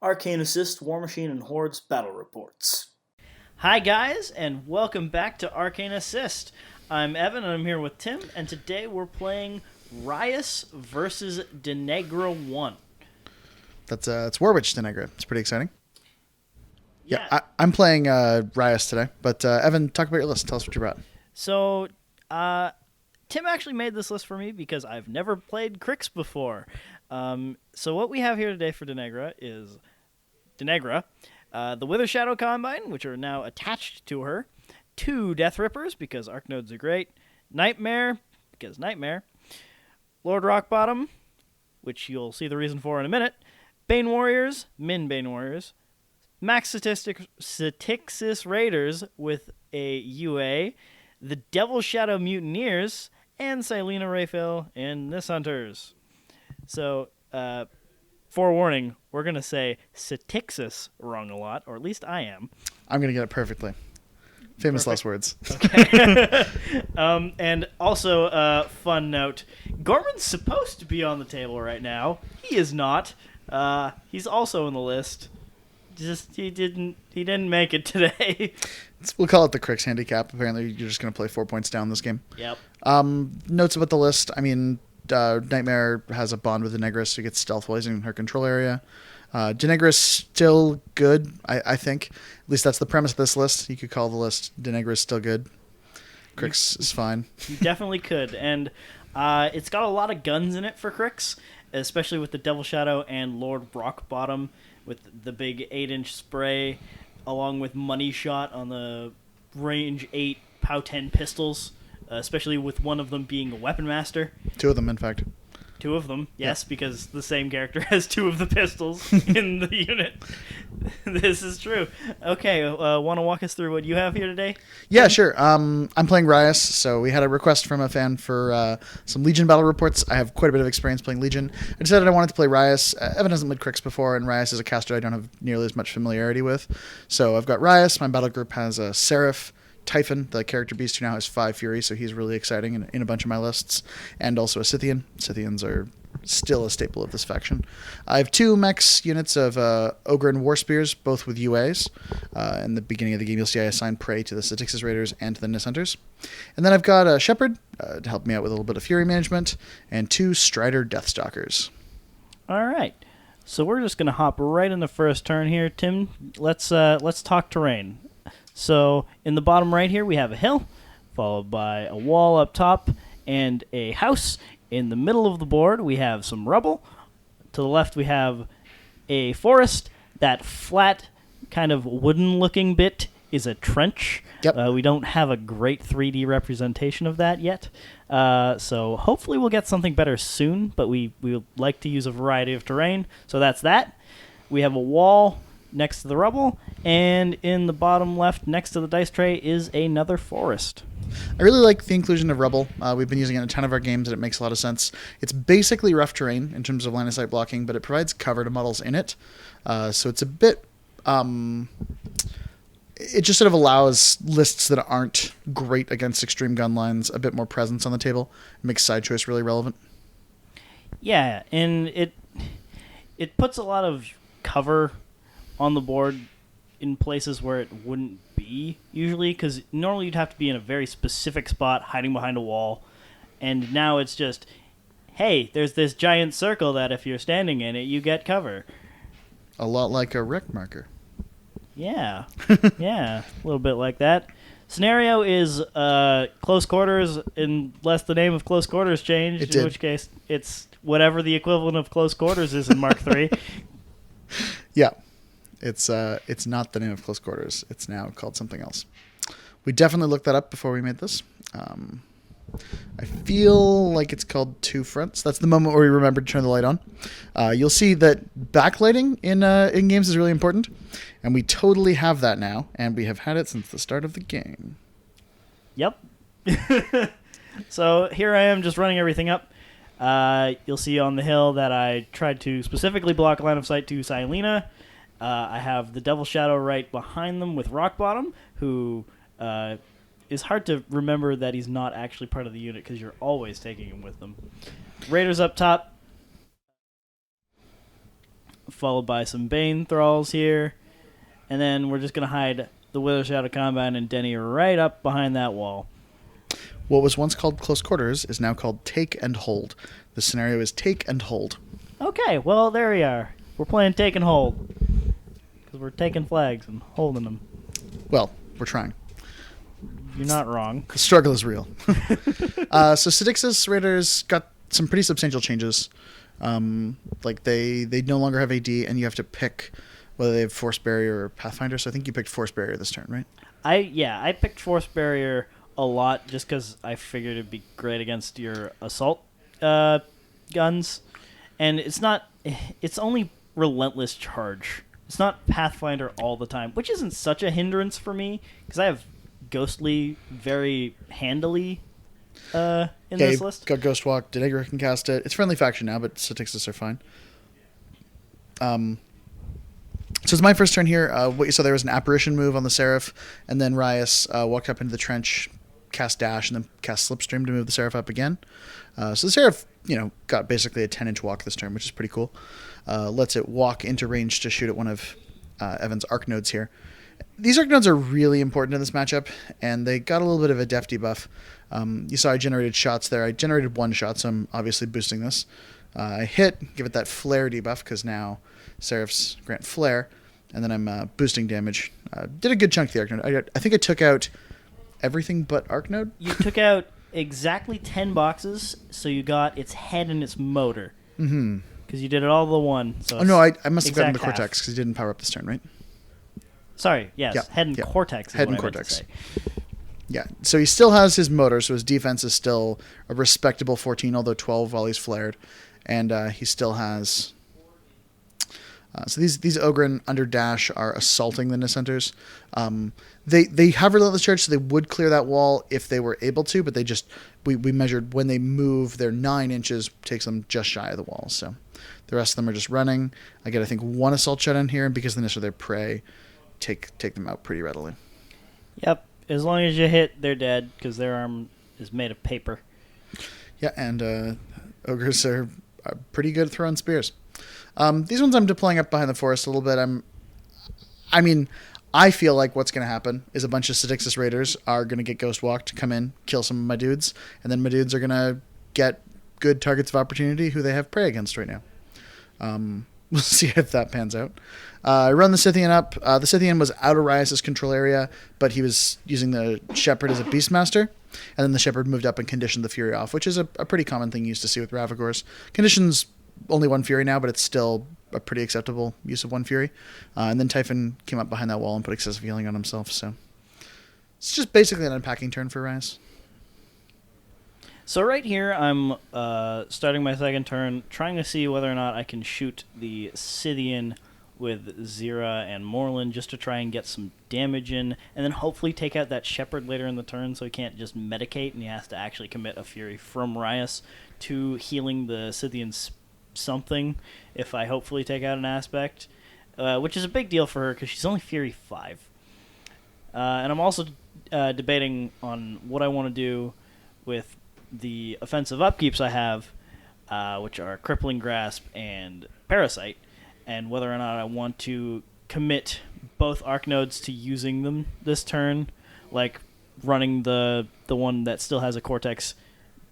Arcane Assist, War Machine, and Horde's Battle Reports. Hi guys, and welcome back to Arcane Assist. I'm Evan, and I'm here with Tim, and today we're playing Rhyas versus Denny1. It's War Witch Denny. It's pretty exciting. Yeah. I'm playing Rhyas today, but Evan, talk about your list. Tell us what you brought. So, Tim actually made this list for me because I've never played Cryx before. So what we have here today for Denny is Denny, the Wither Shadow Combine, which are now attached to her, 2 Death Rippers, because Arc Nodes are great, Nightmare, because Nightmare, Lord Rockbottom, which you'll see the reason for in a minute, Bane Warriors, Min Bane Warriors, Max Statixis Raiders with a UA, the Devil Shadow Mutineers, and Silena Raphael and Nis Hunters. So, forewarning, we're going to say Statixis wrong a lot, or at least I am. I'm going to get it perfectly. Famous last words. Okay. And also, fun note, Gorman's supposed to be on the table right now. He is not. He's also on the list. Just he didn't make it today. We'll call it the Cryx handicap. Apparently, you're just going to play 4 points down this game. Yep. Notes about the list. I mean, Nightmare has a bond with Denny, so he gets stealth while he's in her control area. Denny is still good, I think. At least that's the premise of this list. You could call the list Denny is still good. Cryx is fine. You definitely could. And it's got a lot of guns in it for Cryx, especially with the Devil Shadow and Lord Rockbottom with the big 8-inch spray, along with Money Shot on the range 8 POW 10 pistols, especially with one of them being a Weapon Master. 2 of them, in fact. 2 of them, yes, because the same character has 2 of the pistols in the unit. This is true. Okay, want to walk us through what you have here today? Yeah, sure. I'm playing Rhyas, so we had a request from a fan for some Legion battle reports. I have quite a bit of experience playing Legion. I decided I wanted to play Rhyas. Evan hasn't played Cryx before, and Rhyas is a caster I don't have nearly as much familiarity with. So I've got Rhyas. My battle group has a Seraph, Typhon, the character beast who now has 5 Fury, so he's really exciting in a bunch of my lists, and also a Scythian. Scythians are still a staple of this faction. I have 2 mechs units of Ogre and War Spears, both with UAs. In the beginning of the game, you'll see I assign prey to the Statixis Raiders and to the Nis Hunters. And then I've got a Shepherd to help me out with a little bit of Fury management, and 2 Strider Deathstalkers. All right. So we're just going to hop right in the first turn here, Tim. Let's talk terrain. So in the bottom right here, we have a hill, followed by a wall up top and a house. In the middle of the board, we have some rubble. To the left, we have a forest. That flat, kind of wooden-looking bit is a trench. Yep. We don't have a great 3D representation of that yet. So hopefully we'll get something better soon, but we would like to use a variety of terrain. So that's that. We have a wall next to the rubble, and in the bottom left, next to the dice tray, is another forest. I really like the inclusion of rubble. We've been using it in a ton of our games, and it makes a lot of sense. It's basically rough terrain in terms of line of sight blocking, but it provides cover to models in it. So it's a bit... it just sort of allows lists that aren't great against extreme gun lines a bit more presence on the table. It makes side choice really relevant. Yeah, and it puts a lot of cover on the board in places where it wouldn't be usually, because normally you'd have to be in a very specific spot hiding behind a wall, and now it's just, hey, there's this giant circle that if you're standing in it, you get cover. A lot like a rec marker. Yeah, yeah, a little bit like that. Scenario is close quarters unless the name of close quarters changed, in which case it's whatever the equivalent of close quarters is in Mark III. Yeah. It's not the name of close quarters. It's now called something else. We definitely looked that up before we made this. I feel like it's called Two Fronts. That's the moment where we remember to turn the light on. You'll see that backlighting in games is really important, and we totally have that now, and we have had it since the start of the game. Yep. So here I am just running everything up. You'll see on the hill that I tried to specifically block line of sight to Silena. I have the Devil Shadow right behind them with Rockbottom, who is hard to remember that he's not actually part of the unit because you're always taking him with them. Raiders up top, followed by some Bane Thralls here. And then we're just going to hide the Wither Shadow Combine and Denny right up behind that wall. What was once called close quarters is now called take and hold. The scenario is take and hold. Okay, well, there we are. We're playing take and hold. Because we're taking flags and holding them. Well, we're trying. You're not wrong. The struggle is real. So Sidix's Raiders got some pretty substantial changes. Like they no longer have AD, and you have to pick whether they have Force Barrier or Pathfinder. So I think you picked Force Barrier this turn, right? I picked Force Barrier a lot just because I figured it'd be great against your assault guns. And it's only Relentless Charge. It's not Pathfinder all the time, which isn't such a hindrance for me because I have Ghostly very handily in this list. Got Ghostwalk. Denegra can cast it. It's friendly faction now, but Statixis are fine. So it's my first turn here. What you saw there was an apparition move on the Seraph, and then Rhyas walked up into the trench, cast Dash, and then cast Slipstream to move the Seraph up again. So the Seraph, got basically a 10-inch walk this turn, which is pretty cool. Lets it walk into range to shoot at one of Evan's Arc Nodes here. These Arc Nodes are really important in this matchup, and they got a little bit of a def debuff. You saw I generated shots there. I generated one shot, so I'm obviously boosting this. I hit, give it that Flare debuff, because now Seraphs grant Flare, and then I'm boosting damage. Did a good chunk of the Arc Node. I think I took out everything but Arc Node. You took out exactly 10 boxes, so you got its head and its motor. Mm-hmm. Because you did it all the one. So no, I must have gotten the exact Cortex, because he didn't power up this turn, right? Sorry, yes. Yeah, Head and Cortex is Head what and I meant Cortex. to say. Yeah, so he still has his motor, so his defense is still a respectable 14, although 12 while he's flared. And he still has... so these Ogren under Dash are assaulting the Nicenters. They have Relentless Charge, so they would clear that wall if they were able to, but they just... We measured when they move, their 9 inches takes them just shy of the wall, so... The rest of them are just running. I get, I think, one assault shot in here, and because the Nis are their prey, take them out pretty readily. Yep. As long as you hit, they're dead, because their arm is made of paper. Yeah, and Ogres are pretty good at throwing spears. These ones I'm deploying up behind the forest a little bit. I feel like what's going to happen is a bunch of Sidixis Raiders are going to get Ghost Walked, come in, kill some of my dudes, and then my dudes are going to get good targets of opportunity who they have prey against right now. We'll see if that pans out. I run the Scythian up. The Scythian was out of Rhyas' control area, but he was using the Shepherd as a Beastmaster, and then the Shepherd moved up and conditioned the Fury off, which is a pretty common thing you used to see with Ravagors. Conditions only one Fury now, but it's still a pretty acceptable use of one Fury. And then Typhon came up behind that wall and put excessive healing on himself, so it's just basically an unpacking turn for Rhyas. So right here, I'm starting my second turn, trying to see whether or not I can shoot the Scythian with Zira and Moreland just to try and get some damage in, and then hopefully take out that Shepherd later in the turn so he can't just medicate and he has to actually commit a Fury from Rhyas to healing the Scythian something if I hopefully take out an aspect, which is a big deal for her because she's only Fury 5. And I'm also debating on what I want to do with the offensive upkeeps I have, which are Crippling Grasp and Parasite, and whether or not I want to commit both Arc Nodes to using them this turn, like running the one that still has a Cortex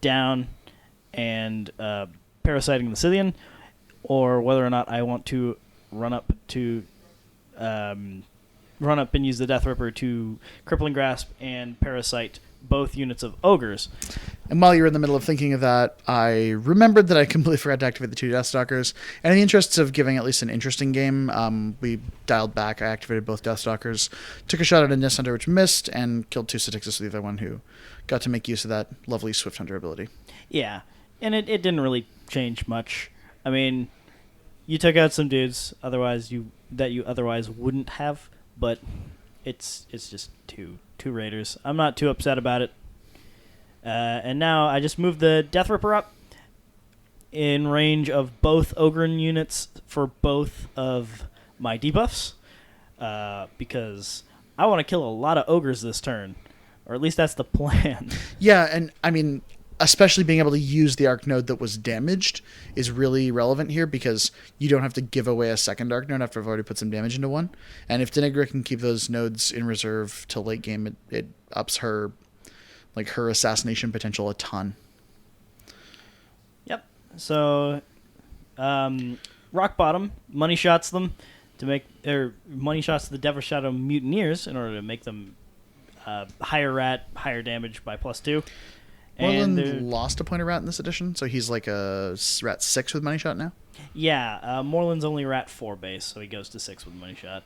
down and parasiting the Scythian, or whether or not I want to run up and use the Death Ripper to Crippling Grasp and Parasite both units of Ogres. And while you were in the middle of thinking of that, I remembered that I completely forgot to activate the 2 Deathstalkers. And in the interests of giving at least an interesting game, we dialed back. I activated both Deathstalkers, took a shot at a Nist Hunter, which missed, and killed 2 Statixis with the other one, who got to make use of that lovely Swift Hunter ability. Yeah, and it didn't really change much. I mean, you took out some dudes that you otherwise wouldn't have, but it's just two Raiders. I'm not too upset about it. And now I just moved the Death Ripper up in range of both Ogren units for both of my debuffs, because I want to kill a lot of Ogres this turn, or at least that's the plan. Yeah, and I mean, especially being able to use the arc node that was damaged is really relevant here because you don't have to give away a second arc node after I've already put some damage into one. And if Denny1 can keep those nodes in reserve till late game, it ups her assassination potential a ton. Yep. So, rock bottom money shots them money shots the Devil Shadow Mutineers in order to make them higher rat, higher damage by +2. Moreland lost a point of rat in this edition, so he's like a rat 6 with money shot now. Yeah, Moreland's only rat 4 base, so he goes to 6 with money shot.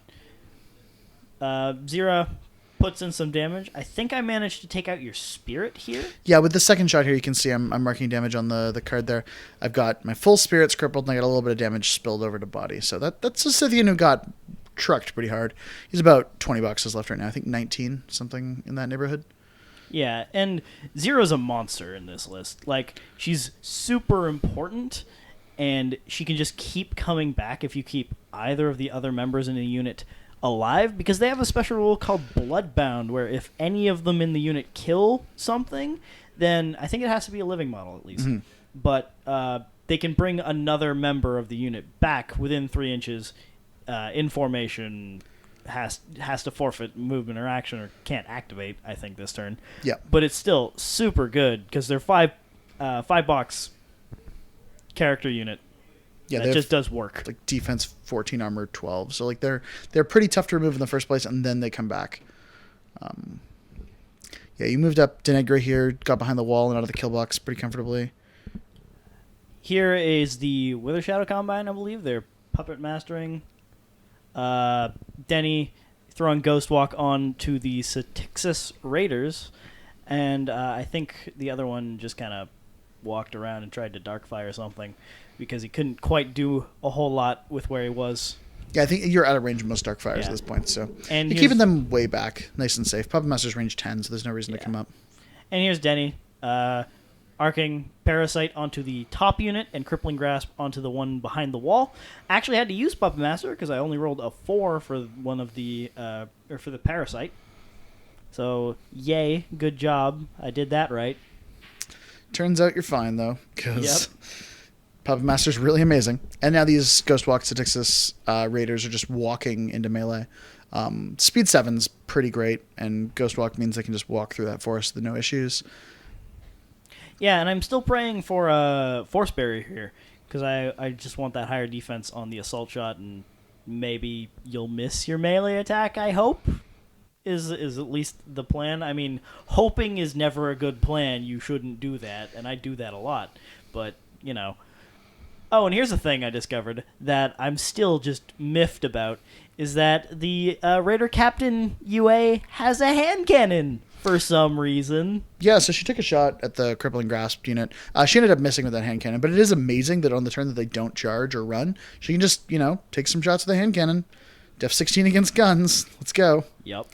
Zira puts in some damage. I think I managed to take out your spirit here. Yeah, with the second shot here, you can see I'm marking damage on the card there. I've got my full spirits crippled, and I got a little bit of damage spilled over to body. So that's a Scythian who got trucked pretty hard. He's about 20 boxes left right now. I think 19, something in that neighborhood. Yeah, and Zira's a monster in this list. Like, she's super important, and she can just keep coming back if you keep either of the other members in a unit alive, because they have a special rule called Bloodbound, where if any of them in the unit kill something, then I think it has to be a living model at least. Mm-hmm. But they can bring another member of the unit back within 3 inches in formation, has to forfeit movement or action or can't activate, I think, this turn. Yeah. But it's still super good because they're 5 box character unit. Yeah, that just does work. Like defense 14, armor 12. So like they're pretty tough to remove in the first place, and then they come back. Yeah, you moved up Denny1 here, got behind the wall and out of the kill box pretty comfortably. Here is the Wither Shadow Combine, I believe. They're puppet mastering. Denny throwing Ghost Walk on to the Styxis Raiders, and I think the other one just kind of walked around and tried to Darkfire something because he couldn't quite do a whole lot with where he was. Yeah, I think you're out of range of most Darkfires at this point, so and you're keeping them way back, nice and safe. Puppet Master's range 10, so there's no reason to come up. And here's Denny, arcing Parasite onto the top unit and Crippling Grasp onto the one behind the wall. I actually had to use Puppet Master because I only rolled a 4 for one of the for the Parasite. So yay, good job. I did that right. Turns out you're fine though, because Puppet Master's really amazing. And now these Ghost Walk Styxis Raiders are just walking into melee. Speed 7's pretty great, and Ghost Walk means they can just walk through that forest with no issues. Yeah, and I'm still praying for a Force Barrier here, because I just want that higher defense on the Assault Shot, and maybe you'll miss your melee attack, I hope, is at least the plan. I mean, hoping is never a good plan. You shouldn't do that, and I do that a lot. But, you know. Oh, and here's a thing I discovered that I'm still just miffed about, is that the Raider Captain UA has a hand cannon. For some reason. Yeah, so she took a shot at the Crippling Grasp unit. She ended up missing with that hand cannon, but it is amazing that on the turn that they don't charge or run, she can just, take some shots with the hand cannon. Def 16 against guns. Let's go. Yep.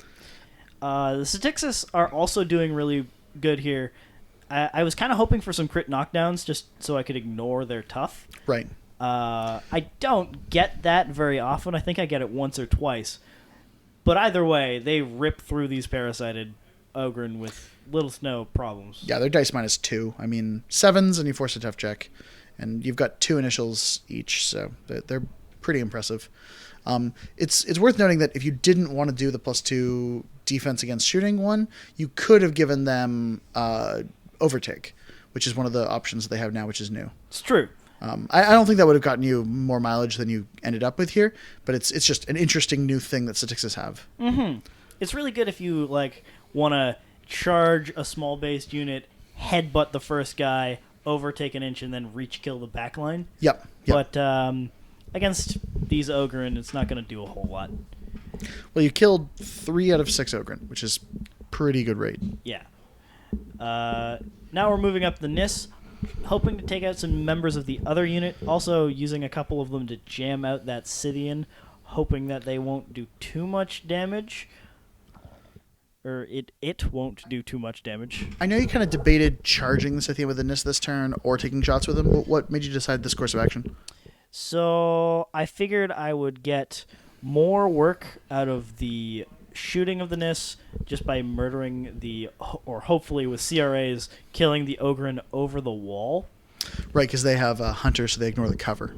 The Styxis are also doing really good here. I was kind of hoping for some crit knockdowns just so I could ignore their tough. Right. I don't get that very often. I think I get it once or twice. But either way, they rip through these parasited Ogren with little to no problems. Yeah, they're dice -2. I mean, 7s and you force a tough check, and you've got 2 initials each, so they're pretty impressive. It's worth noting that if you didn't want to do the +2 defense against shooting one, you could have given them overtake, which is one of the options they have now, which is new. It's true. I don't think that would have gotten you more mileage than you ended up with here, but it's just an interesting new thing that Styxis have. Mm-hmm. It's really good if you want to charge a small based unit, headbutt the first guy, overtake an inch, and then reach kill the backline. Yep. But against these Ogren, it's not going to do a whole lot. Well, you killed 3 out of 6 Ogren, which is pretty good rate. Yeah. Now we're moving up the Nis, hoping to take out some members of the other unit, also using a couple of them to jam out that Scythian, hoping that they won't do too much damage. Or it won't do too much damage. I know you kind of debated charging the Scythian with the Nis this turn or taking shots with him, but what made you decide this course of action? So I figured I would get more work out of the shooting of the Nis just by murdering or hopefully with CRAs, killing the Ogren over the wall. Right, because they have a hunter, so they ignore the cover.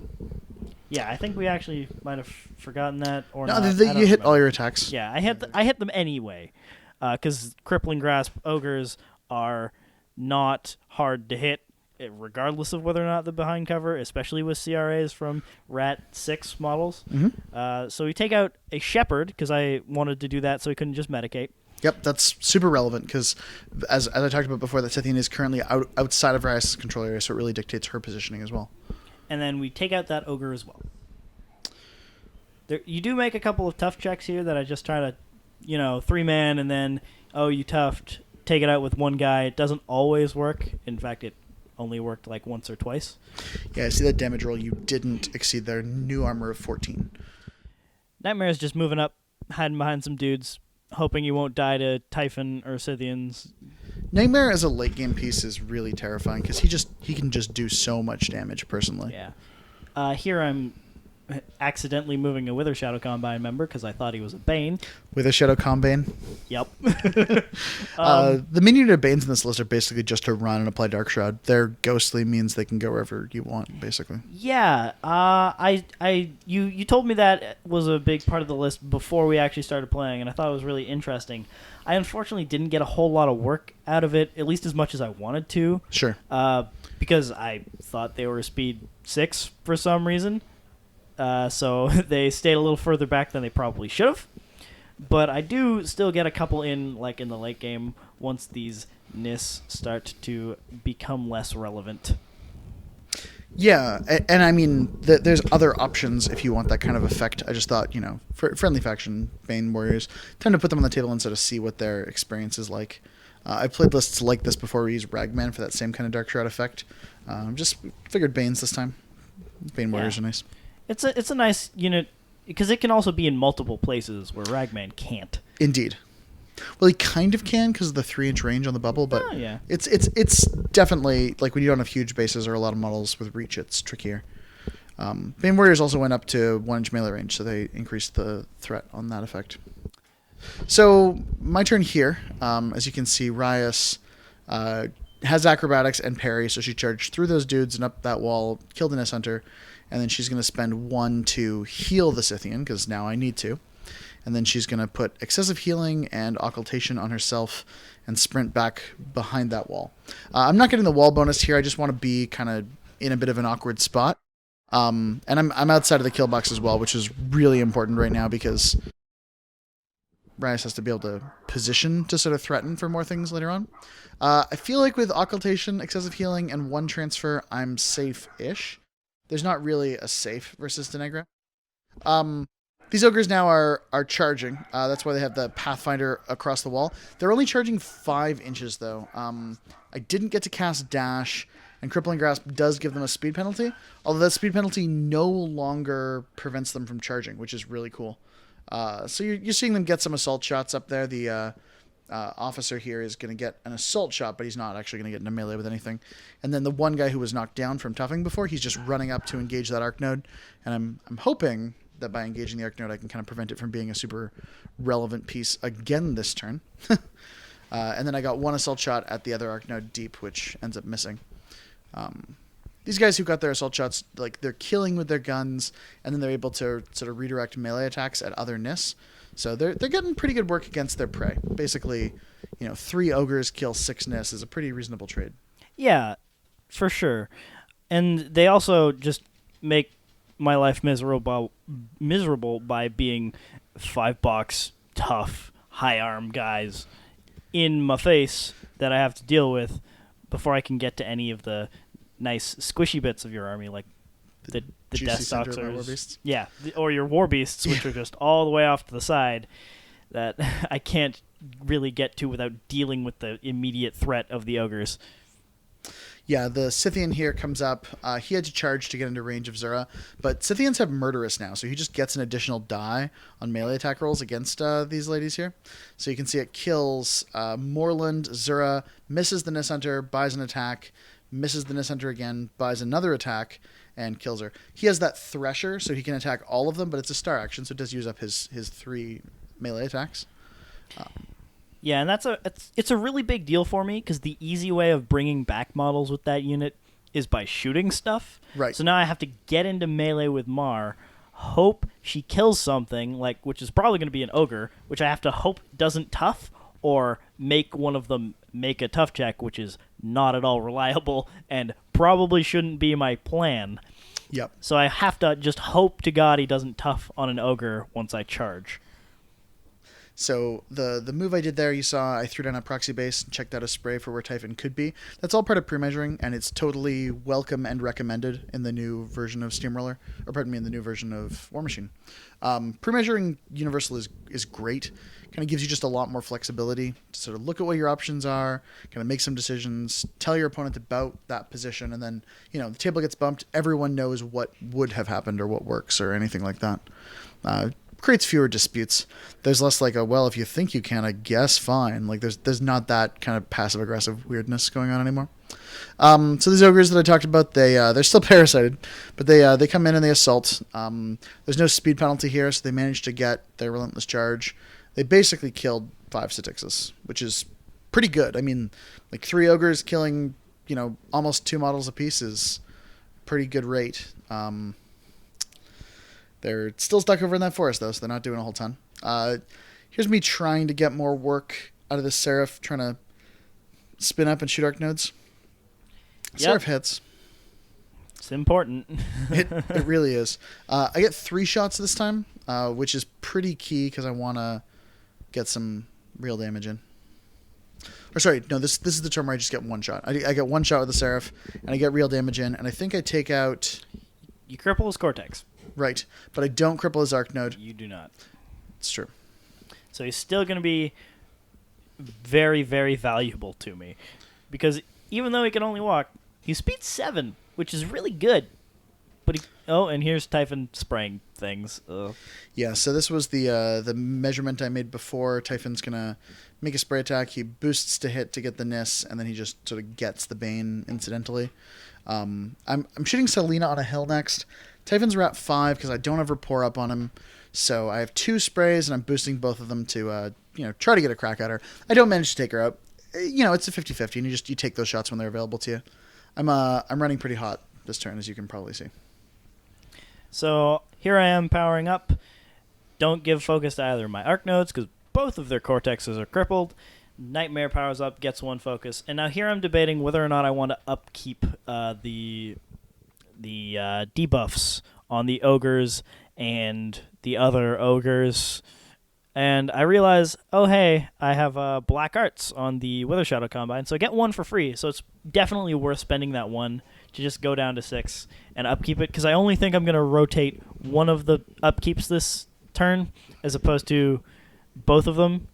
Yeah, I think we actually might have forgotten that or no, not. You hit remember. all your attacks. Yeah, I hit them anyway, because Crippling Grasp Ogres are not hard to hit, regardless of whether or not they're behind cover, especially with CRAs from Rat 6 models. Mm-hmm. So we take out a Shepherd, because I wanted to do that so he couldn't just medicate. Yep, that's super relevant, because as I talked about before, that Scythian is currently outside of Rhyas' control area, so it really dictates her positioning as well. And then we take out that Ogre as well. You do make a couple of tough checks here that I just try to, 3-man, and then, you toughed, take it out with one guy. It doesn't always work. In fact, it only worked like once or twice. Yeah, I see that damage roll. You didn't exceed their new armor of 14. Nightmare is just moving up, hiding behind some dudes, hoping you won't die to Typhon or Scythians. Nightmare as a late game piece is really terrifying because he can just do so much damage personally. Yeah. Here I'm accidentally moving a Wither Shadow Combine member because I thought he was a Bane. With a Shadow Combine? Yep. The minion of Banes in this list are basically just to run and apply Dark Shroud. Their ghostly means they can go wherever you want, basically. Yeah. You told me that was a big part of the list before we actually started playing, and I thought it was really interesting. I unfortunately didn't get a whole lot of work out of it, at least as much as I wanted to. Sure. Because I thought they were speed 6 for some reason. So they stayed a little further back than they probably should have. But I do still get a couple in, like in the late game, once these Nis start to become less relevant. Yeah, and I mean, there's other options if you want that kind of effect. I just thought, for friendly faction Bane Warriors, time to put them on the table and sort of see what their experience is like. I played lists like this before we used Ragman for that same kind of Dark Shroud effect. Just figured Banes this time. Bane Warriors are nice. It's a nice unit because it can also be in multiple places where Ragman can't. Indeed. Well, he kind of can because of the 3-inch range on the bubble, but yeah. It's definitely, like, when you don't have huge bases or a lot of models with reach, it's trickier. Bane Warriors also went up to 1-inch melee range, so they increased the threat on that effect. So, my turn here. As you can see, Rhyas has acrobatics and parry, so she charged through those dudes and up that wall, killed an S-Hunter, and then she's going to spend 1 to heal the Scythian, because now I need to. And then she's going to put excessive healing and occultation on herself and sprint back behind that wall. I'm not getting the wall bonus here. I just want to be kind of in a bit of an awkward spot. And I'm outside of the kill box as well, which is really important right now because Rhyas has to be able to position to sort of threaten for more things later on. I feel like with occultation, excessive healing, and 1 transfer, I'm safe-ish. There's not really a safe versus Denny1. These ogres now are charging. That's why they have the Pathfinder across the wall. They're only charging 5 inches, though. I didn't get to cast Dash, and Crippling Grasp does give them a speed penalty, although that speed penalty no longer prevents them from charging, which is really cool. So you're seeing them get some assault shots up there. The officer here is going to get an assault shot, but he's not actually going to get into melee with anything. And then the one guy who was knocked down from toughing before, he's just running up to engage that arc node. And I'm hoping that by engaging the arc node, I can kind of prevent it from being a super relevant piece again this turn. And then I got 1 assault shot at the other arc node deep, which ends up missing. These guys who got their assault shots, like, they're killing with their guns, and then they're able to sort of redirect melee attacks at other Nis. So they're getting pretty good work against their prey. Basically, 3 ogres kill 6 Nis is a pretty reasonable trade. Yeah, for sure. And they also just make my life miserable by being 5-box, tough, high-arm guys in my face that I have to deal with before I can get to any of the nice squishy bits of your army, like the Death Stalkers. Yeah, or your War Beasts, which are just all the way off to the side that I can't really get to without dealing with the immediate threat of the ogres. Yeah, the Scythian here comes up. He had to charge to get into range of Zura, but Scythians have Murderous now, so he just gets an additional die on melee attack rolls against these ladies here. So you can see it kills Moreland, Zura, misses the Nis Hunter, buys an attack, misses the Nis Hunter again, buys another attack, and kills her. He has that Thresher, so he can attack all of them, but it's a star action, so it does use up his 3 melee attacks. Yeah, and it's a really big deal for me because the easy way of bringing back models with that unit is by shooting stuff. Right. So now I have to get into melee with Mar, hope she kills something, which is probably going to be an ogre, which I have to hope doesn't tough, or make one of them make a tough check, which is not at all reliable and probably shouldn't be my plan. Yep. So I have to just hope to God he doesn't tough on an ogre once I charge. So the move I did there, you saw I threw down a proxy base and checked out a spray for where Typhon could be. That's all part of pre-measuring, and it's totally welcome and recommended in the new version of Steamroller, or pardon me, in the new version of War Machine. Pre-measuring Universal is great. Kind of gives you just a lot more flexibility to sort of look at what your options are, kind of make some decisions, tell your opponent about that position, and then, the table gets bumped. Everyone knows what would have happened or what works or anything like that. Creates fewer disputes. There's less if you think you can, I guess fine. There's not that kind of passive aggressive weirdness going on anymore. So these ogres that I talked about, they're still parasited, but they come in and they assault. There's no speed penalty here, so they managed to get their relentless charge. They basically killed 5 Statixes, which is pretty good. I mean, 3 ogres killing, almost 2 models apiece is pretty good rate. They're still stuck over in that forest, though, so they're not doing a whole ton. Here's me trying to get more work out of this Seraph, trying to spin up and shoot arc nodes. Yep. Seraph hits. It's important. It really is. I get 3 shots this time, which is pretty key because I want to get some real damage in. Or sorry, no, this is the turn where I just get 1 shot. I get 1 shot with the Seraph, and I get real damage in, and I think I take out... You cripple his Cortex. Right, but I don't cripple his arc node. You do not. It's true. So he's still going to be very, very valuable to me. Because even though he can only walk, he's speed 7, which is really good. But and here's Typhon spraying things. Ugh. Yeah, so this was the measurement I made before. Typhon's going to make a spray attack. He boosts to hit to get the Nis, and then he just sort of gets the Bane incidentally. I'm shooting Selena on a hill next. Typhon's at 5 because I don't have rapport up on him. So I have 2 sprays, and I'm boosting both of them to try to get a crack at her. I don't manage to take her out. It's a 50-50, and you take those shots when they're available to you. I'm running pretty hot this turn, as you can probably see. So here I am powering up. Don't give focus to either of my arc nodes because both of their cortexes are crippled. Nightmare powers up, gets 1 focus, and now here I'm debating whether or not I want to upkeep the debuffs on the ogres and the other ogres. And I realize, I have black arts on the Wither Shadow Combine, so I get 1 for free. So it's definitely worth spending that 1 to just go down to 6 and upkeep it, because I only think I'm going to rotate one of the upkeeps this turn as opposed to both of them,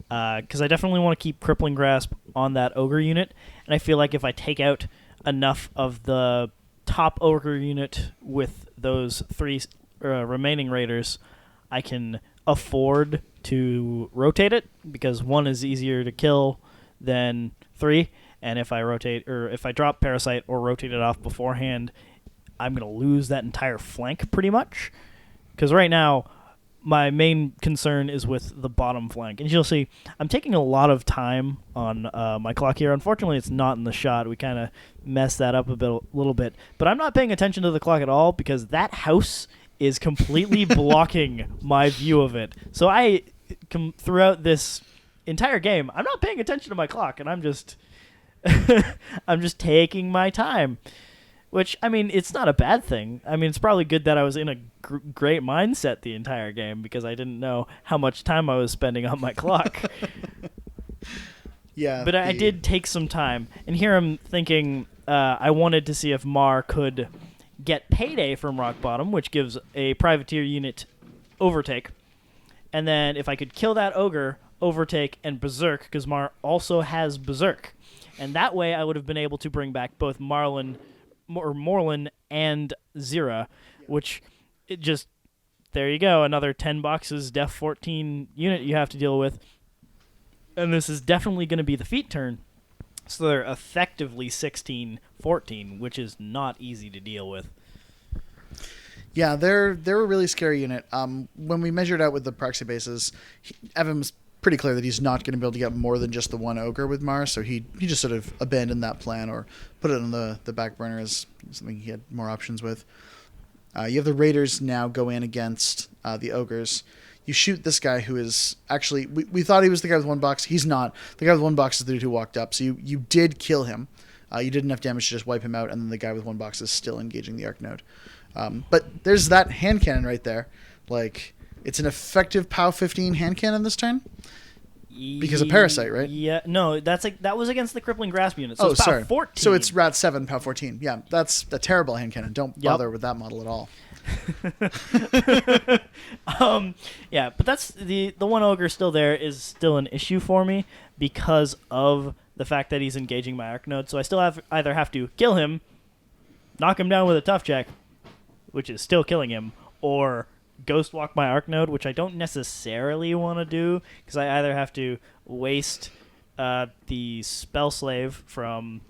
because I definitely want to keep Crippling Grasp on that ogre unit, and I feel like if I take out enough of the top ogre unit with those 3 remaining raiders, I can afford to rotate it, because 1 is easier to kill than 3, and if I drop Parasite or rotate it off beforehand, I'm going to lose that entire flank pretty much, because right now my main concern is with the bottom flank. And you'll see I'm taking a lot of time on my clock here. Unfortunately, it's not in the shot. We kind of messed that up a little bit. But I'm not paying attention to the clock at all because that house is completely blocking my view of it. So throughout this entire game, I'm not paying attention to my clock, and I'm just I'm just taking my time. Which, I mean, it's not a bad thing. I mean, it's probably good that I was in a great mindset the entire game because I didn't know how much time I was spending on my clock. Yeah. But I did take some time. And here I'm thinking I wanted to see if Mar could get Payday from Rock Bottom, which gives a Privateer unit overtake. And then if I could kill that Ogre, overtake, and Berserk, because Mar also has Berserk. And that way I would have been able to bring back both Morlun and Zira, which there you go, another 10 boxes def 14 unit you have to deal with. And this is definitely going to be the feat turn. So they're effectively 16-14, which is not easy to deal with. Yeah, they're a really scary unit. When we measured out with the proxy bases, Evan's pretty clear that he's not going to be able to get more than just the one ogre with Mars, so he just sort of abandoned that plan or put it on the back burner as something he had more options with. You have the raiders now go in against the ogres. You shoot this guy who is actually... We thought he was the guy with one box. He's not. The guy with one box is the dude who walked up. So you did kill him. You did enough damage to just wipe him out, and then the guy with one box is still engaging the arc node. But there's that hand cannon right there. Like, it's an effective POW 15 hand cannon this turn. Because of Parasite, right? Yeah. No, that was against the Crippling Grasp unit. So oh, it's sorry. POW 14. So it's Rat 7, POW 14. Yeah, that's a terrible hand cannon. Don't bother with that model at all. Yeah, but that's the one ogre still there is still an issue for me because of the fact that he's engaging my arc node. So I still either have to kill him, knock him down with a tough check, which is still killing him, or ghost walk my arc node, which I don't necessarily want to do because I either have to waste the spell slave from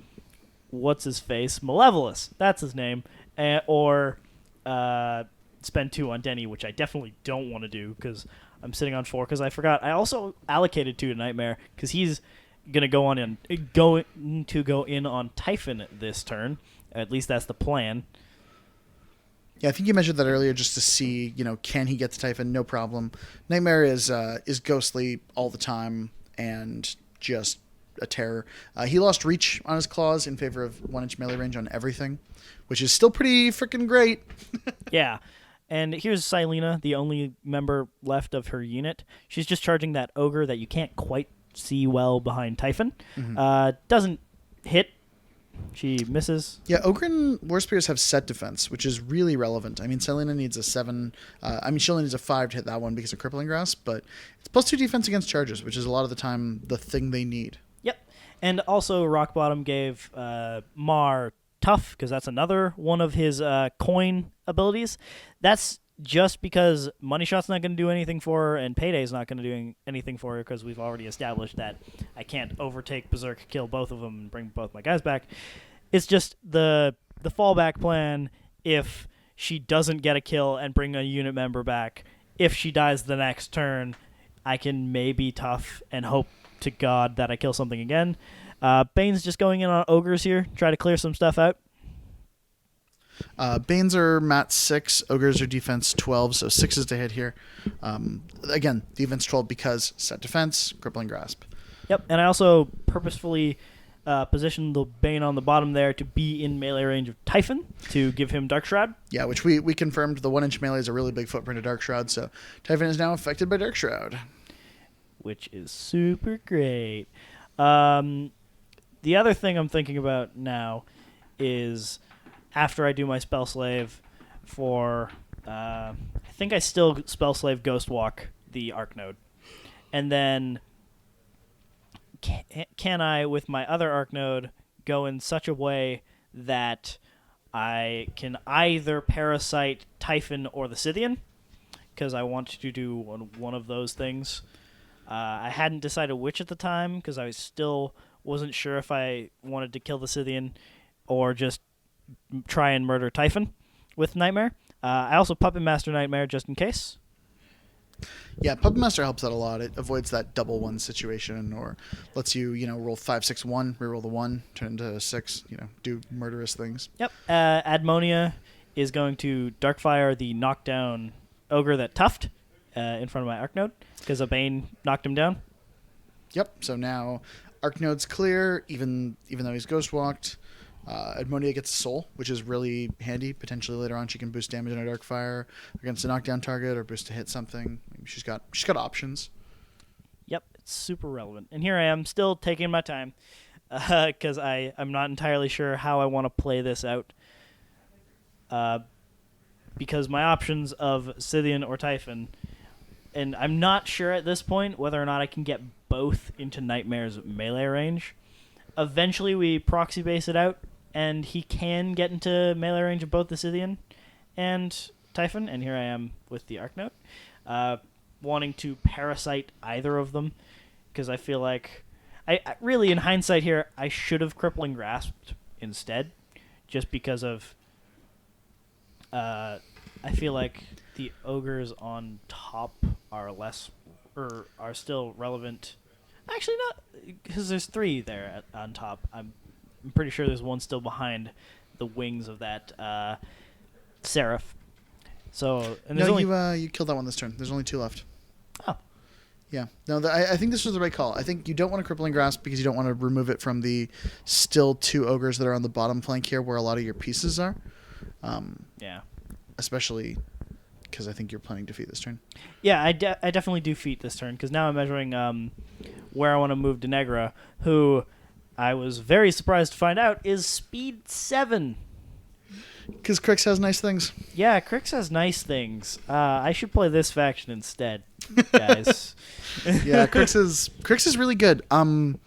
what's his face, Malevolus, that's his name, or spend 2 on Denny, which I definitely don't want to do because I'm sitting on 4 because I forgot. I also allocated 2 to Nightmare because he's going to go in on Typhon this turn. At least that's the plan. Yeah, I think you measured that earlier just to see, can he get to Typhon? No problem. Nightmare is ghostly all the time and just a terror. He lost reach on his claws in favor of 1-inch melee range on everything, which is still pretty freaking great. Yeah. And here's Silena, the only member left of her unit. She's just charging that ogre that you can't quite see well behind Typhon. Mm-hmm. Doesn't hit. She misses. Yeah, Ogre and War Spears have set defense, which is really relevant. I mean, Silena needs a 7. She only needs a 5 to hit that one because of Crippling Grasp, but it's +2 defense against charges, which is a lot of the time the thing they need. Yep. And also, Rock Bottom gave Mar Tough, because that's another one of his coin abilities. That's just because Money Shot's not going to do anything for her, and Payday's not going to do anything for her, because we've already established that I can't overtake Berserk, kill both of them, and bring both my guys back. It's just the fallback plan if she doesn't get a kill and bring a unit member back. If she dies the next turn, I can maybe Tough and hope to God that I kill something again. Bane's just going in on ogres here, try to clear some stuff out. Banes are mat 6, ogres are defense 12, so 6 is to hit here. Again, defense 12 because set defense, crippling grasp. Yep, and I also purposefully positioned the Bane on the bottom there to be in melee range of Typhon to give him Dark Shroud. Yeah, which we confirmed the 1-inch melee is a really big footprint of Dark Shroud, so Typhon is now affected by Dark Shroud. Which is super great. The other thing I'm thinking about now is after I do my Spell Slave for... I think I still Spell Slave Ghost Walk the Arc Node. And then can I, with my other Arc Node, go in such a way that I can either Parasite Typhon or the Scythian? Because I want to do one of those things. I hadn't decided which at the time because I still wasn't sure if I wanted to kill the Scythian or just try and murder Typhon with Nightmare. I also Puppet Master Nightmare just in case. Yeah, Puppet Master helps out a lot. It avoids that double 1 situation or lets you, roll 5, 6, 1, reroll the 1, turn into 6, do murderous things. Yep. Admonia is going to Darkfire the knockdown ogre that Tuft in front of my Arc Node because a Bane knocked him down. Yep, so now Arc Node's clear, even though he's Ghost Walked. Admonia gets a soul, which is really handy. Potentially later on she can boost damage in a Darkfire against a knockdown target or boost to hit something. She's got options. Yep, it's super relevant. And here I am still taking my time because I'm not entirely sure how I want to play this out. Because my options of Scythian or Typhon, and I'm not sure at this point whether or not I can get both into Nightmare's melee range. Eventually we proxy base it out, and he can get into melee range of both the Scythian and Typhon, and here I am with the Arc Node, wanting to Parasite either of them, because I feel like, I really, in hindsight here, I should have Crippling Grasped instead, just because of, I feel like the ogres on top are less are still relevant. Actually, not, because there's 3 there on top. I'm pretty sure there's one still behind the wings of that seraph. So, and there's you killed that one this turn. There's only 2 left. Oh. Yeah. No, I think this was the right call. I think you don't want a crippling grasp because you don't want to remove it from the still 2 ogres that are on the bottom flank here where a lot of your pieces are. Yeah. Especially because I think you're planning to defeat this turn. Yeah, I definitely do feat this turn because now I'm measuring where I want to move Denegra, who I was very surprised to find out is speed 7. Because Cryx has nice things. Yeah, Cryx has nice things. I should play this faction instead, guys. Yeah, Cryx is really good. One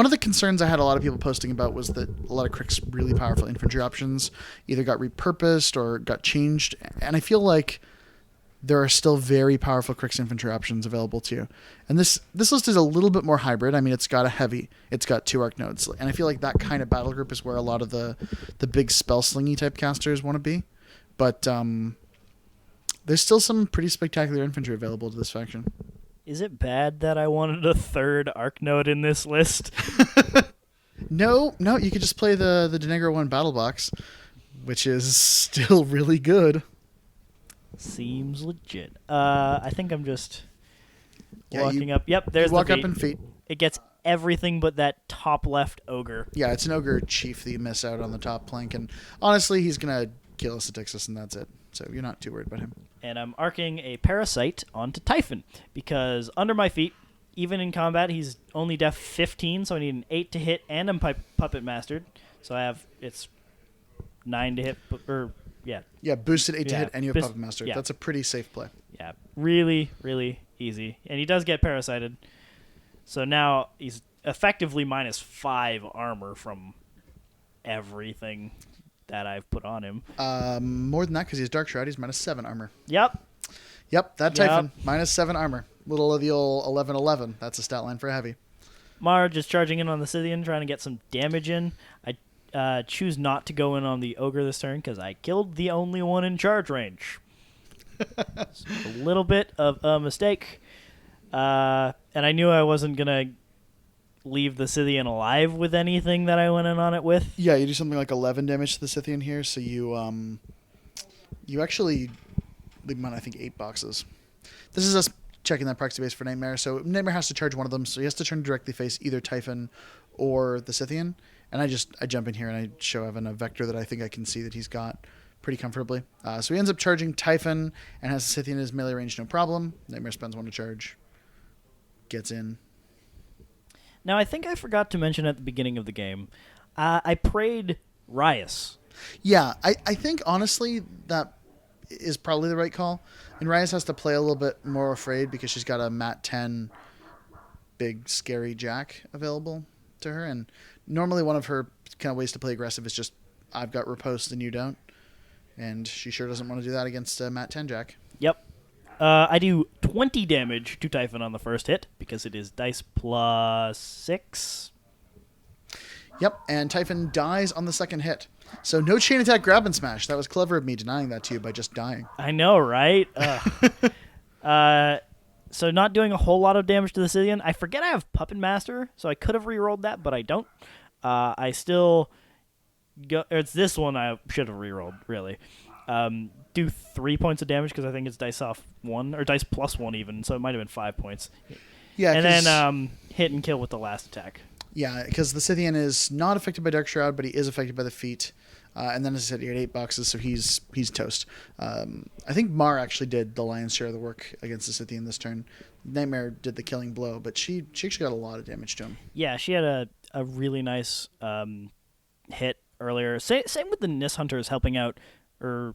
of the concerns I had a lot of people posting about was that a lot of Cryx really powerful infantry options either got repurposed or got changed, and I feel like there are still very powerful Cryx infantry options available to you. And this list is a little bit more hybrid. I mean, it's got a heavy, it's got 2 arc nodes, and I feel like that kind of battle group is where a lot of the big spell slingy type casters want to be. But there's still some pretty spectacular infantry available to this faction. Is it bad that I wanted a 3rd arc node in this list? No, you could just play the Denegra 1 battle box, which is still really good. Seems legit. I think I'm just walking you, up. Yep, there's you walk the up and feet. It gets everything but that top left ogre. Yeah, it's an ogre chief that you miss out on the top plank, and honestly, he's gonna kill us at Texas, and that's it. So you're not too worried about him. And I'm arcing a parasite onto Typhon because under my feet, even in combat, he's only def 15, so I need an 8 to hit, and I'm puppet mastered, so it's 9 to hit, Yeah, boosted 8 to hit, and you have Boost- puppet mastered. yeah. That's a pretty safe play. Yeah, really, really easy. And he does get parasited. So now he's effectively -5 armor from everything that I've put on him. More than that, because he's Dark Shroud, he's -7 armor. Yep. Yep, that Typhon, -7 armor. Little of the old 11-11. That's a stat line for a heavy. Mar just charging in on the Scythian, trying to get some damage in. I choose not to go in on the ogre this turn because I killed the only one in charge range. So a little bit of a mistake. And I knew I wasn't going to leave the Scythian alive with anything that I went in on it with. Yeah, you do something like 11 damage to the Scythian here, so you actually leave him on, I think, 8 boxes. This is us checking that proxy base for Nightmare, so Nightmare has to charge one of them, so he has to turn directly face either Typhon or the Scythian. And I jump in here and I show Evan a vector that I think I can see that he's got pretty comfortably. So he ends up charging Typhon and has the Scythian in his melee range, no problem. Nightmare spends 1 to charge. Gets in. Now, I think I forgot to mention at the beginning of the game, I prayed Rhyas. Yeah, I think, honestly, that is probably the right call. And Rhyas has to play a little bit more afraid because she's got a Mat 10 big, scary Jack available to her. And normally one of her kind of ways to play aggressive is just, I've got riposte and you don't. And she sure doesn't want to do that against Mat 10 Jack. Yep. I do 20 damage to Typhon on the first hit because it is dice +6. Yep, and Typhon dies on the second hit. So no chain attack grab and smash. That was clever of me denying that to you by just dying. I know, right? So not doing a whole lot of damage to the Scythian. I forget I have Puppet Master, so I could have rerolled that, but I don't. I still go. It's this one I should have rerolled, really. Do 3 points of damage because I think it's dice off 1 or dice +1 even, so it might have been 5 points. Yeah, and then hit and kill with the last attack. Yeah, because the Scythian is not affected by Dark Shroud, but he is affected by the feat. And then, as I said, he had 8 boxes, so he's toast. I think Mar actually did the lion's share of the work against the Scythian this turn. Nightmare did the killing blow, but she actually got a lot of damage to him. Yeah, she had a really nice hit earlier. Same with the Nis Hunters helping out, or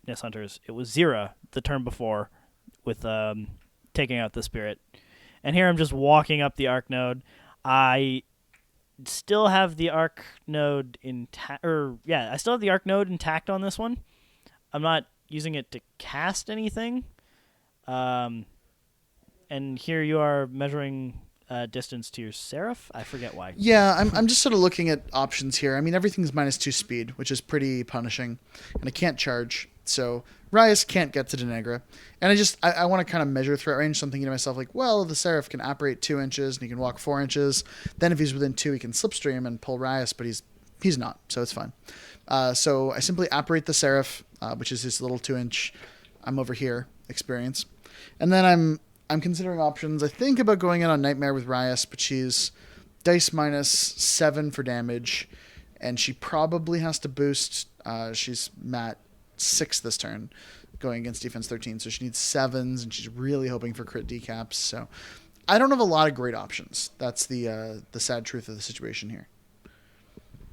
Nis Hunters. It was Zira the turn before with taking out the Spirit. And here I'm just walking up the Arc Node. I still have the Arc Node intact. I still have the Arc Node intact on this one. I'm not using it to cast anything. And here you are measuring distance to your Seraph. I forget why. Yeah, I'm just sort of looking at options here. I mean, everything's -2 speed, which is pretty punishing. And I can't charge. So Rhyas can't get to Denegra. And I want to kind of measure threat range. So I'm thinking to myself, like, well, the Seraph can apparate 2 inches and he can walk 4 inches. Then if he's within 2, he can slipstream and pull Rhyas, but he's not, so it's fine. So I simply apparate the Seraph, which is this little 2-inch I'm over here experience. And then I'm considering options. I think about going in on Nightmare with Rhyas, but she's dice -7 for damage, and she probably has to boost. She's mat 6 this turn, going against defense 13, so she needs 7s, and she's really hoping for crit decaps. So I don't have a lot of great options. That's the sad truth of the situation here.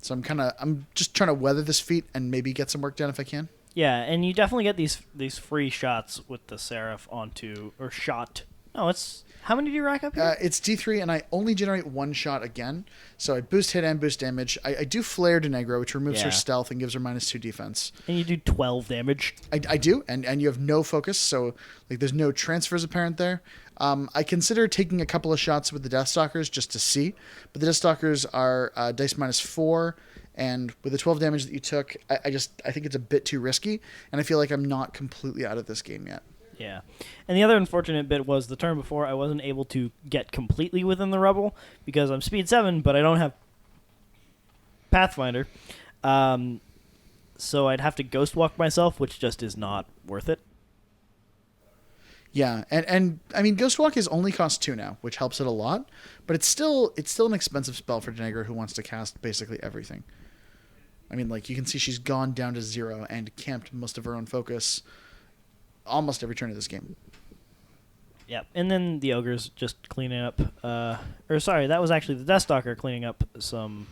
So I'm just trying to weather this feat and maybe get some work done if I can. Yeah, and you definitely get these free shots with the Seraph onto, or shot. No, it's, how many do you rack up here? It's D3, and I only generate 1 shot again. So I boost hit and boost damage. I do flare Denegra, which removes her stealth and gives her -2 defense. And you do 12 damage. I do, and you have no focus, so like there's no transfers apparent there. I consider taking a couple of shots with the Deathstalkers just to see, but the Deathstalkers are dice -4, and with the 12 damage that you took, I think it's a bit too risky, and I feel like I'm not completely out of this game yet. Yeah. And the other unfortunate bit was the turn before I wasn't able to get completely within the rubble because I'm speed 7, but I don't have Pathfinder. So I'd have to ghost walk myself, which just is not worth it. Yeah, and I mean, Ghost Walk is only cost 2 now, which helps it a lot, but it's still an expensive spell for Denegra, who wants to cast basically everything. I mean, like, you can see she's gone down to 0 and camped most of her own focus almost every turn of this game. Yeah, and then the Ogre's just cleaning up, that was actually the Deathstalker cleaning up some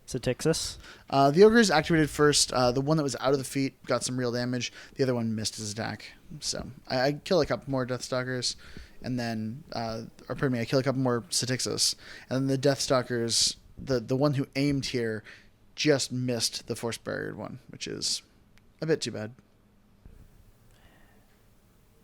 Satixis. The Ogre's activated first. The one that was out of the feat got some real damage. The other one missed his attack. So I kill a couple more Deathstalkers, and then, I kill a couple more Satixis. And then the Deathstalkers, the one who aimed here, just missed the Force Barriered one, which is a bit too bad.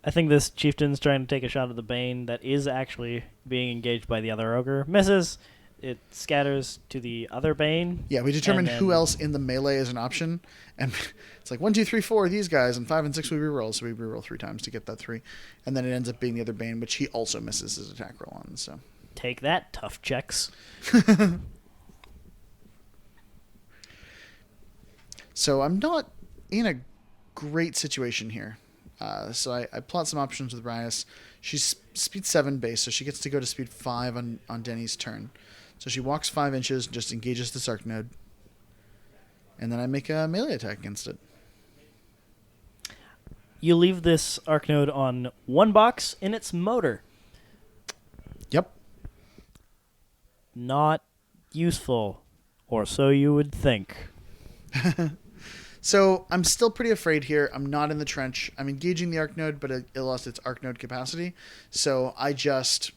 I think this chieftain's trying to take a shot at the Bane that is actually being engaged by the other Ogre. Misses. It scatters to the other Bane. Yeah, we determined who else in the melee is an option. And it's like 1, 2, 3, 4 these guys, and 5 and 6 we reroll. So we reroll 3 times to get that 3. And then it ends up being the other Bane, which he also misses his attack roll on. So take that, tough checks. So I'm not in a great situation here. So I plot some options with Rhyas. She's speed 7 base, so she gets to go to speed 5 on Denny's turn. So she walks 5 inches, just engages the Sark node, and then I make a melee attack against it. You leave this Arc node on 1 box in its motor. Yep. Not useful, or so you would think. So I'm still pretty afraid here. I'm not in the trench. I'm engaging the Arc node, but it lost its Arc node capacity. So I just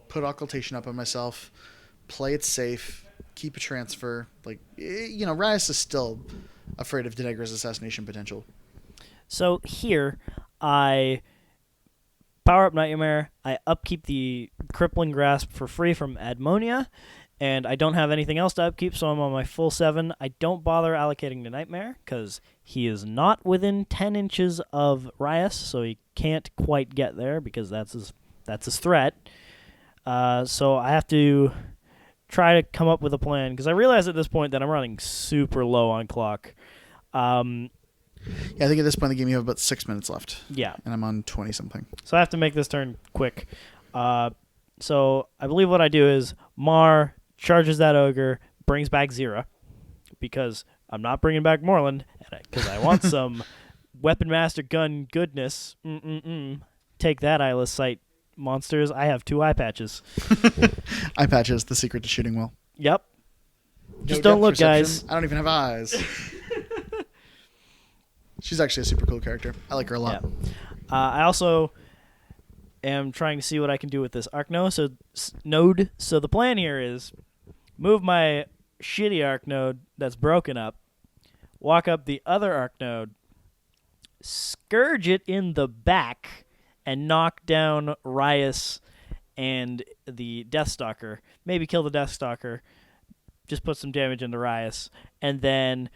put Occultation up on myself, play it safe, keep a transfer. Like, Rhyas is still afraid of Denegra's assassination potential. So here, I power up Nightmare. I upkeep the Crippling Grasp for free from Admonia. And I don't have anything else to upkeep, so I'm on my full 7. I don't bother allocating to Nightmare, because he is not within 10 inches of Rhyas, so he can't quite get there, because that's his threat. So I have to try to come up with a plan, because I realize at this point that I'm running super low on clock. Yeah, I think at this point in the game you have about 6 minutes left. Yeah. And I'm on 20-something. So I have to make this turn quick. So I believe what I do is Mar charges that Ogre, brings back Zira, because I'm not bringing back Moreland, because I want some Weapon Master Gun goodness. Take that, Eyeless Sight monsters. I have 2 eye patches. Eye patches, the secret to shooting well. Yep. Just don't look, guys. I don't even have eyes. She's actually a super cool character. I like her a lot. Yeah. I also am trying to see what I can do with this Arc node. So the plan here is move my shitty Arc node that's broken up, walk up the other Arc node, scourge it in the back, and knock down Rhyas and the Deathstalker. Maybe kill the Deathstalker, just put some damage into Rhyas, and then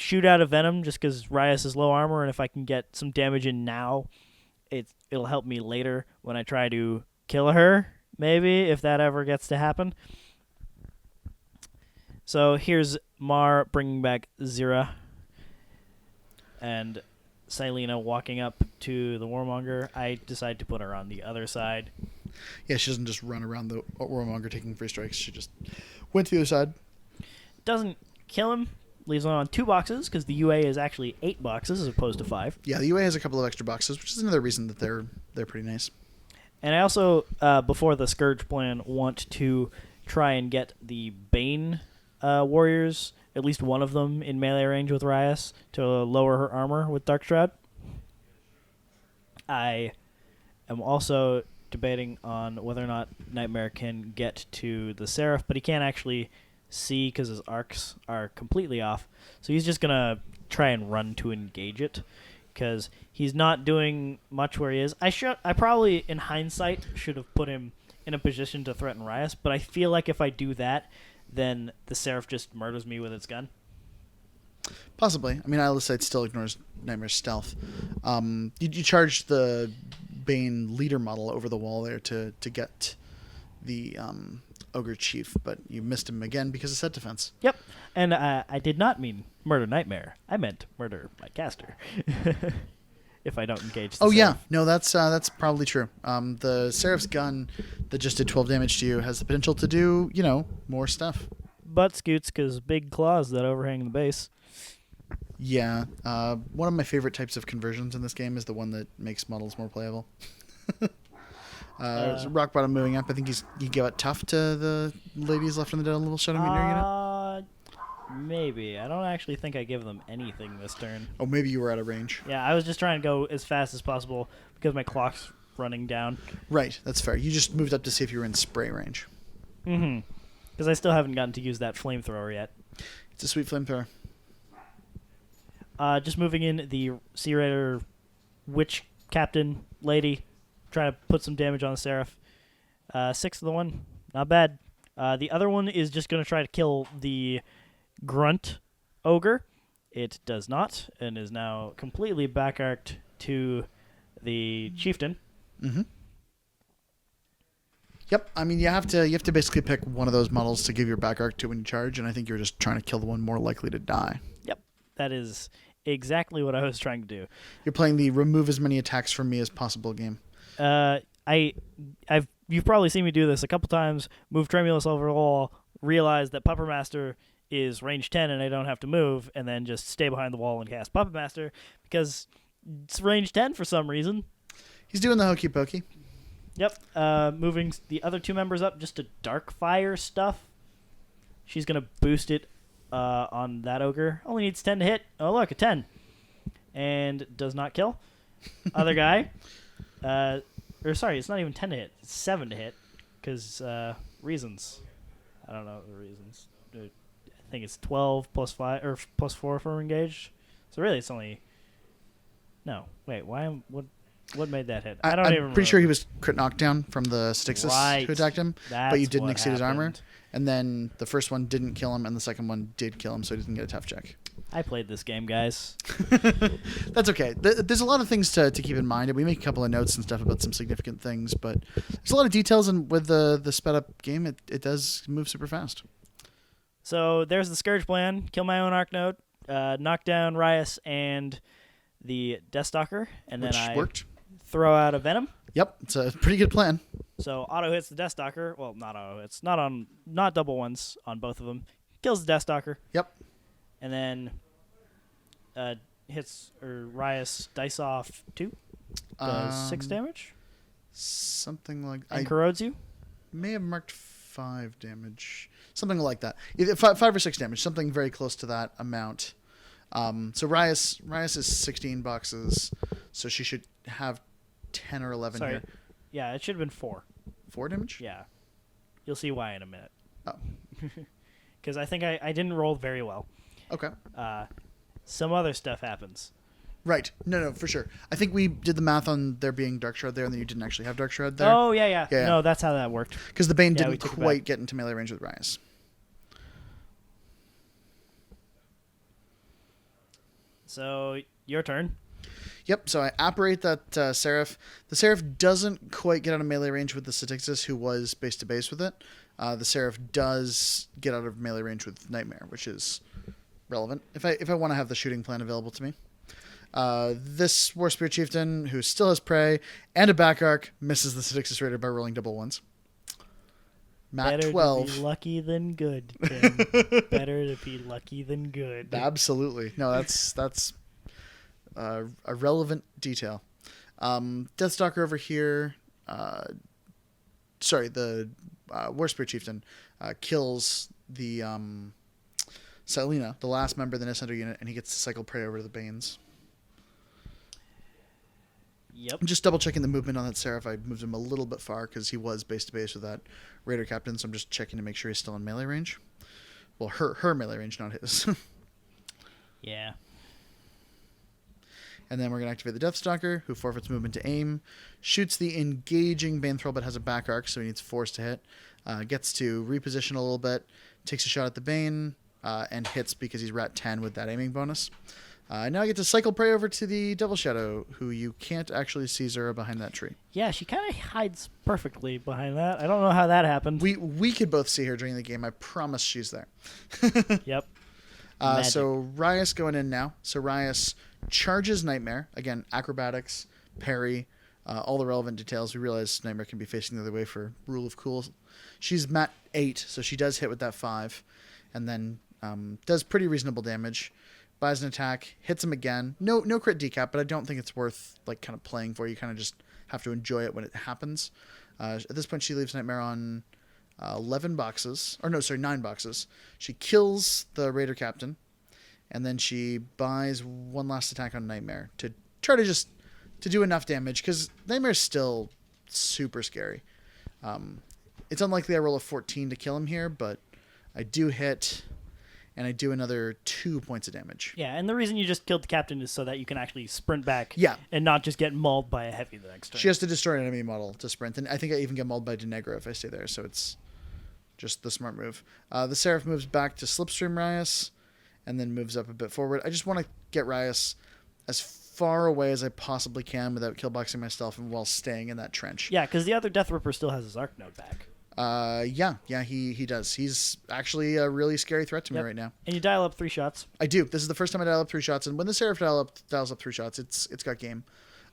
shoot out a Venom just because Rhyas is low armor, and if I can get some damage in now, it'll help me later when I try to kill her, maybe, if that ever gets to happen. So here's Mar bringing back Zira, and Silena walking up to the Warmonger. I decide to put her on the other side. Yeah, she doesn't just run around the Warmonger taking free strikes. She just went to the other side. Doesn't kill him. Leaves him on 2 boxes because the UA is actually 8 boxes as opposed to 5. Yeah, the UA has a couple of extra boxes, which is another reason that they're pretty nice. And I also, before the Scourge plan, want to try and get the Bane warriors, at least one of them, in melee range with Rhyas to lower her armor with Dark Shroud. I am also debating on whether or not Nightmare can get to the Seraph, but he can't actually see because his arcs are completely off. So he's just going to try and run to engage it because he's not doing much where he is. I probably, in hindsight, should have put him in a position to threaten Rhyas, but I feel like if I do that, then the Seraph just murders me with its gun. Possibly. I mean, Sight still ignores Nightmare's stealth. You charge the Bane leader model over the wall there to get the Ogre Chief, but you missed him again because of set defense. Yep, and I did not mean murder Nightmare. I meant murder my caster. If I don't engage the Seraph. Yeah. No, that's probably true. The Seraph's gun that just did 12 damage to you has the potential to do, more stuff. Butt scoots because big claws that overhang the base. Yeah. One of my favorite types of conversions in this game is the one that makes models more playable. Rock Bottom moving up. I think you got tough to the ladies left in the dead, a little Shadow Meteor unit. Maybe. I don't actually think I give them anything this turn. Oh, maybe you were out of range. Yeah, I was just trying to go as fast as possible because my clock's running down. Right, that's fair. You just moved up to see if you were in spray range. Mm-hmm. Because I still haven't gotten to use that flamethrower yet. It's a sweet flamethrower. Just moving in the Sea Raider witch captain lady, trying to put some damage on the Seraph. 6 of the one, not bad. The other one is just going to try to kill the Grunt Ogre. It does not, and is now completely back-arced to the Chieftain. Mm-hmm. Yep, I mean you have to basically pick one of those models to give your back arc to when you charge, and I think you're just trying to kill the one more likely to die. Yep, that is exactly what I was trying to do. You're playing the remove as many attacks from me as possible game. You've probably seen me do this a couple times. Move Tremulous over the wall, realize that Puppet Master is range 10 and I don't have to move, and then just stay behind the wall and cast Puppet Master because it's range 10 for some reason. He's doing the hokey pokey. Yep. Moving the other 2 members up just to Darkfire stuff. She's going to boost it on that ogre. Only needs 10 to hit. Oh, look, a 10. And does not kill. Other guy. Sorry, it's not even 10 to hit. It's 7 to hit. Because reasons. I don't know the reasons. I think it's 12 plus 5 or plus 4 for engaged. So really, it's only. No, wait. What made that hit? I don't even remember. I'm pretty sure he was crit knockdown from the Styxis who attacked him, but you didn't exceed his armor. And then the first one didn't kill him, and the second one did kill him, so he didn't get a tough check. I played this game, guys. That's okay. There's a lot of things to keep in mind, and we make a couple of notes and stuff about some significant things, but there's a lot of details, and with the sped up game, it does move super fast. So there's the Scourge plan. Kill my own Arc Node, knock down Rhyas and the Deathstalker, and then I worked. Throw out a Venom. Yep, it's a pretty good plan. So auto hits the Deathstalker. Well, not auto hits. Not double ones on both of them. Kills the Deathstalker. Yep. And then hits Rhyas dice off 2. Does 6 damage. Something like and corrodes you. May have marked 5 damage. Something like that. Either 5 or 6 damage. Something very close to that amount. So Rhyas is 16 boxes, so she should have 10 or 11 here. Yeah, it should have been 4. 4 damage? Yeah. You'll see why in a minute. Oh. Because I think I didn't roll very well. Okay. Some other stuff happens. Right. No, for sure. I think we did the math on there being Dark Shroud there, and then you didn't actually have Dark Shroud there. Oh, yeah. No, that's how that worked. Because the Bane didn't quite get into melee range with Rhyas. So your turn. Yep, so I apparate that Seraph. The Seraph doesn't quite get out of melee range with the Styxis, who was base-to-base with it. The Seraph does get out of melee range with Nightmare, which is relevant if I want to have the shooting plan available to me. This War Spirit Chieftain, who still has Prey and a back arc, misses the Styxis Raider by rolling double ones. Matt Better 12. to be lucky than good, Tim. Better to be lucky than good. Absolutely. No, that's a relevant detail. Deathstalker over here. The War Spirit Chieftain kills the Silena, the last member of the Nest Hunter unit, and he gets to cycle Prey over to the Banes. Yep. I'm just double checking the movement on that Seraph. I moved him a little bit far because he was base to base with that Raider Captain, so I'm just checking to make sure he's still in melee range. Well, her melee range, not his. Yeah. And then we're going to activate the Deathstalker, who forfeits movement to aim, shoots the engaging Banethrall, but has a back arc, so he needs force to hit. Gets to reposition a little bit, takes a shot at the Bane, and hits because he's rat 10 with that aiming bonus. Now I get to cycle Prey over to the Devil Shadow, who you can't actually see Zura behind that tree. Yeah, she kind of hides perfectly behind that. I don't know how that happened. We could both see her during the game. I promise she's there. Yep. So Rhyas going in now. So Rhyas charges Nightmare. Again, acrobatics, parry, all the relevant details. We realize Nightmare can be facing the other way for Rule of Cool. She's mat 8, so she does hit with that 5. And then does pretty reasonable damage. Buys an attack, hits him again. No crit decap, but I don't think it's worth kind of playing for. You kind of just have to enjoy it when it happens. At this point, she leaves Nightmare on 9 boxes. She kills the Raider Captain, and then she buys one last attack on Nightmare to try to do enough damage, because Nightmare's still super scary. It's unlikely I roll a 14 to kill him here, but I do hit, and I do another 2 points of damage. Yeah, and the reason you just killed the captain is so that you can actually sprint back and not just get mauled by a heavy the next turn. She has to destroy an enemy model to sprint, and I think I even get mauled by Denny1 if I stay there, so it's just the smart move. The Seraph moves back to Slipstream Rhyas, and then moves up a bit forward. I just want to get Rhyas as far away as I possibly can without killboxing myself and while staying in that trench. Yeah, because the other Death Ripper still has his Arc Node back. He does. He's actually a really scary threat to me right now. And you dial up 3 shots. I do. This is the first time I dial up 3 shots, and when the Seraph dials up 3 shots, it's got game.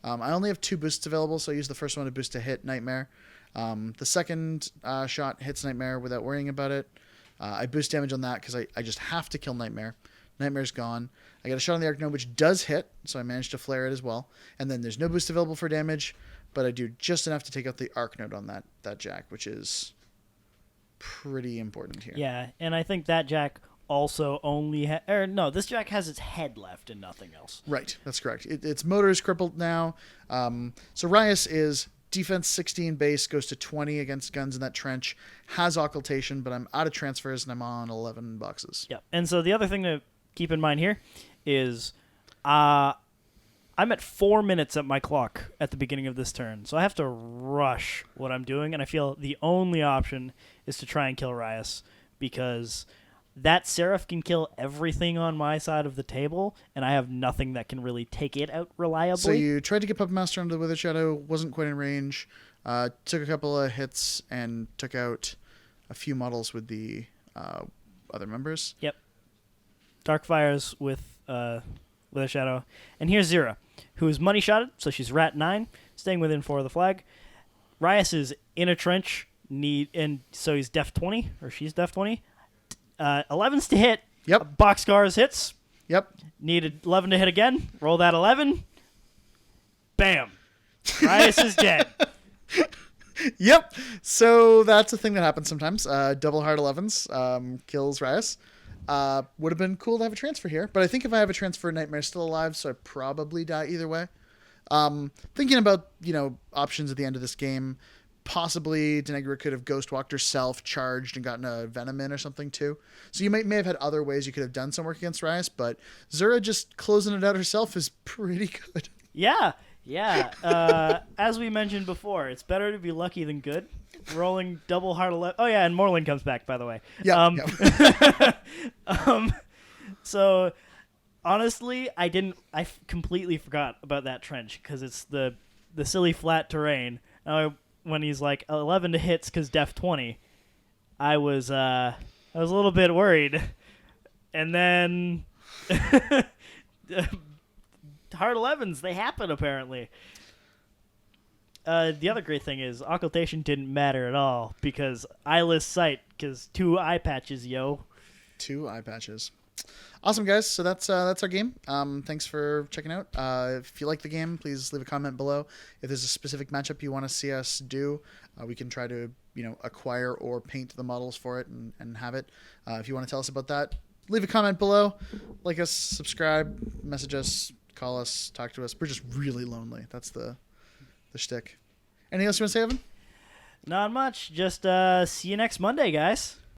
I only have 2 boosts available, so I use the first one to boost to hit Nightmare. The second shot hits Nightmare without worrying about it. I boost damage on that because I just have to kill Nightmare. Nightmare's gone. I got a shot on the Arc Node, which does hit, so I managed to flare it as well. And then there's no boost available for damage, but I do just enough to take out the Arc Node on that Jack, which is pretty important here. Yeah, and I think that Jack also only this Jack has its head left and nothing else. Right, that's correct. Its motor is crippled now. So Rhyas is defense 16 base, goes to 20 against guns in that trench, has occultation, but I'm out of transfers and I'm on 11 boxes. Yep. And so the other thing to keep in mind here is I'm at 4 minutes at my clock at the beginning of this turn, so I have to rush what I'm doing, and I feel the only option is to try and kill Rhyas, because that Seraph can kill everything on my side of the table, and I have nothing that can really take it out reliably. So you tried to get Puppet Master under the Wither Shadow, wasn't quite in range, took a couple of hits, and took out a few models with the other members. Yep. Darkfires with Wither Shadow. And here's Zira, who is money shotted, so she's rat 9, staying within 4 of the flag. Rhyas is in a trench, and so he's def 20, or she's def 20. 11's to hit. Yep. Boxcars hits. Yep. Needed 11 to hit again. Roll that 11. Bam. Rhyas is dead. Yep. So that's a thing that happens sometimes. Double hard 11s kills Rhyas. Would have been cool to have a transfer here, but I think if I have a transfer, Nightmare's still alive, so I probably die either way. Thinking about, options at the end of this game, possibly Denny1 could have ghost walked herself, charged, and gotten a Venom in or something too. So you may have had other ways you could have done some work against Rhyas, but Zura just closing it out herself is pretty good. Yeah. As we mentioned before, it's better to be lucky than good. Rolling double hard 11. Oh yeah, and Morlin comes back, by the way. Yeah. So Honestly, I completely forgot about that trench because it's the silly flat terrain. When he's like 11 to hits because def 20, I was a little bit worried, and then hard 11s, they happen apparently. The other great thing is occultation didn't matter at all because eyeless sight because 2 eye patches, yo. 2 eye patches. Awesome, guys. So that's our game. Thanks for checking out. If you like the game, please leave a comment below. If there's a specific matchup you want to see us do, we can try to acquire or paint the models for it and have it. If you want to tell us about that, leave a comment below. Like us, subscribe, message us, call us, talk to us. We're just really lonely. That's the shtick. Anything else you want to say, Evan? Not much. Just see you next Monday, guys.